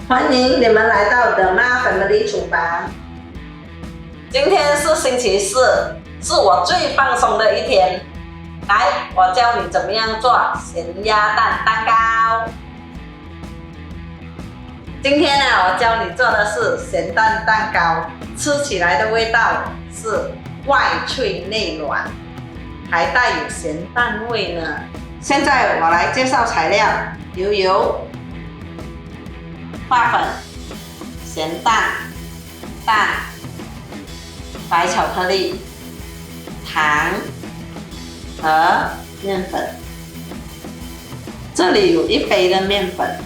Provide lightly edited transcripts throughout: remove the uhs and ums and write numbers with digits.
欢迎你们来到 The Ma Family 厨房。今天是星期四，是我最放松的一天。来，我教你怎么样做咸鸭蛋蛋糕。今天呢，我教你做的是咸蛋蛋糕，吃起来的味道是外脆内软，还带有咸蛋味呢。现在我来介绍材料：牛油、花粉、咸蛋、蛋、白巧克力、糖和面粉。这里有1杯的面粉，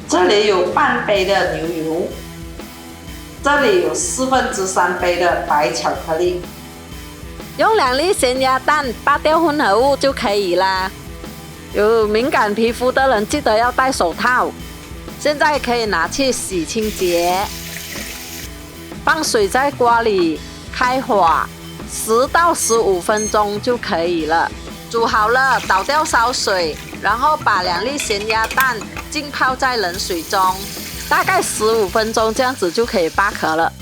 这里有半杯的牛油，这里有3/4杯的白巧克力。用2粒咸鸭蛋扒掉混合物就可以啦。有敏感皮肤的人记得要戴手套。现在可以拿去洗清洁。放水在锅里，开火10到15分钟就可以了。煮好了，倒掉烧水，然后把2粒咸鸭蛋浸泡在冷水中，大概15分钟，这样子就可以扒壳了。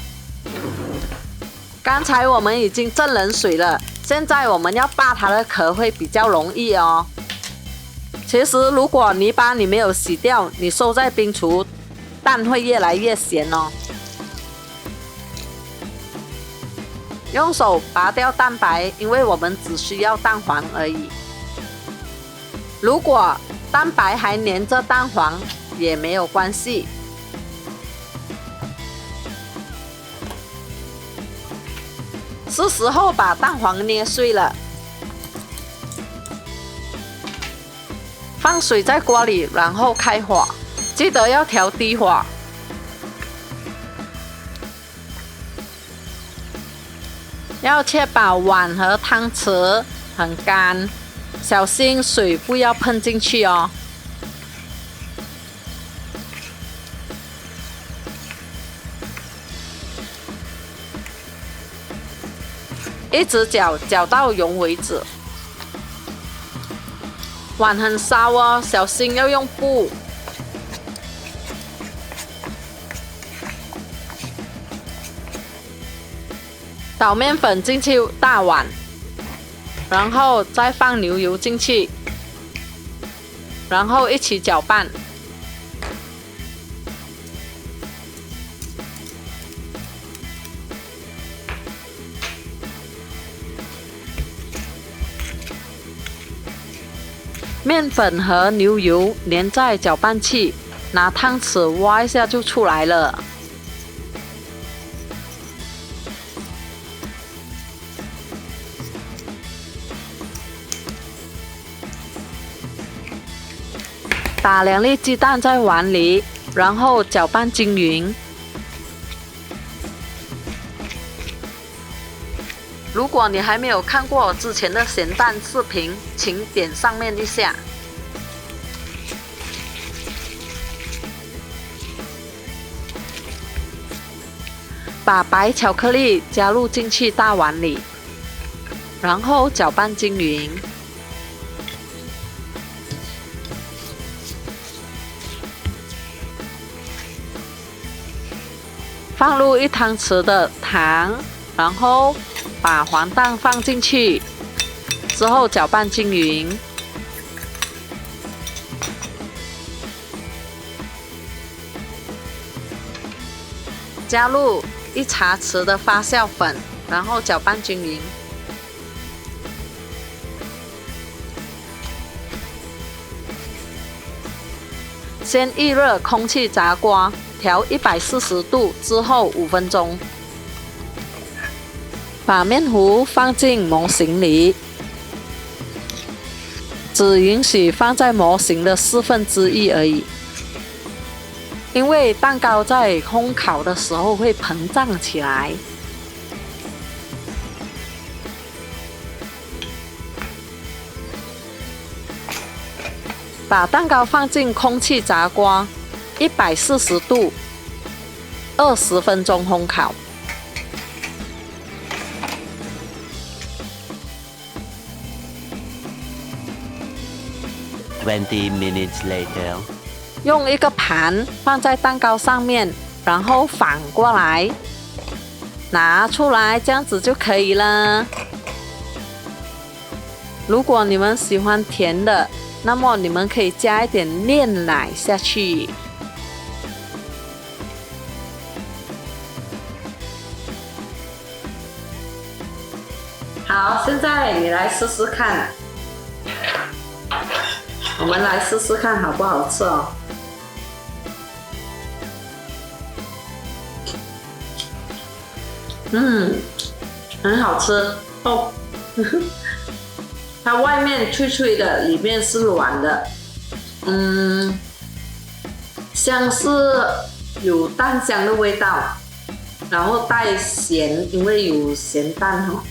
刚才我们已经蒸冷水了，现在我们要扒它的壳会比较容易哦。其实如果泥巴你没有洗掉，你收在冰橱，蛋会越来越咸哦。用手拔掉蛋白，因为我们只需要蛋黄而已。如果蛋白还粘着蛋黄也没有关系。是时候把蛋黄捏碎了。放水在锅里，然后开火，记得要调低火。要确保碗和汤匙很干，小心水不要喷进去哦。一直搅到溶为止。碗很烧哦，小心要用布。倒面粉进去大碗，然后再放牛油进去，然后一起搅拌。面粉和牛油粘在搅拌器，拿汤匙挖一下就出来了。打2粒鸡蛋在碗里，然后搅拌均匀。如果你还没有看过我之前的咸蛋视频，请点上面一下。把白巧克力加入进去大碗里，然后搅拌均匀。放入1汤匙的糖，然后把黄蛋放进去，之后搅拌均匀。加入1茶匙的发酵粉，然后搅拌均匀。先预热空气炸锅，调140度之后5分钟。把面糊放进模型里，只允许放在模型的1/4而已，因为蛋糕在烘烤的时候会膨胀起来。把蛋糕放进空气炸锅，140度，20分钟烘烤。20 minutes later. 用一个盘放在蛋糕上面，然后反过来拿出来，这样子就可以了。如果你们喜欢甜的，那么你们可以加一点炼奶下去。好，现在你来试试看，我们来试试看好不好吃哦。很好吃哦。它外面脆脆的，里面是软的，像是有蛋香的味道，然后带咸，因为有咸蛋哦。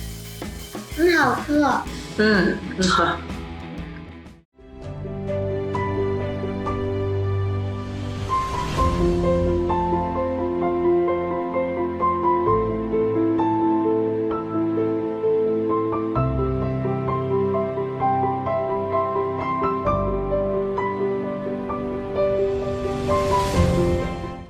很好吃哦。很好。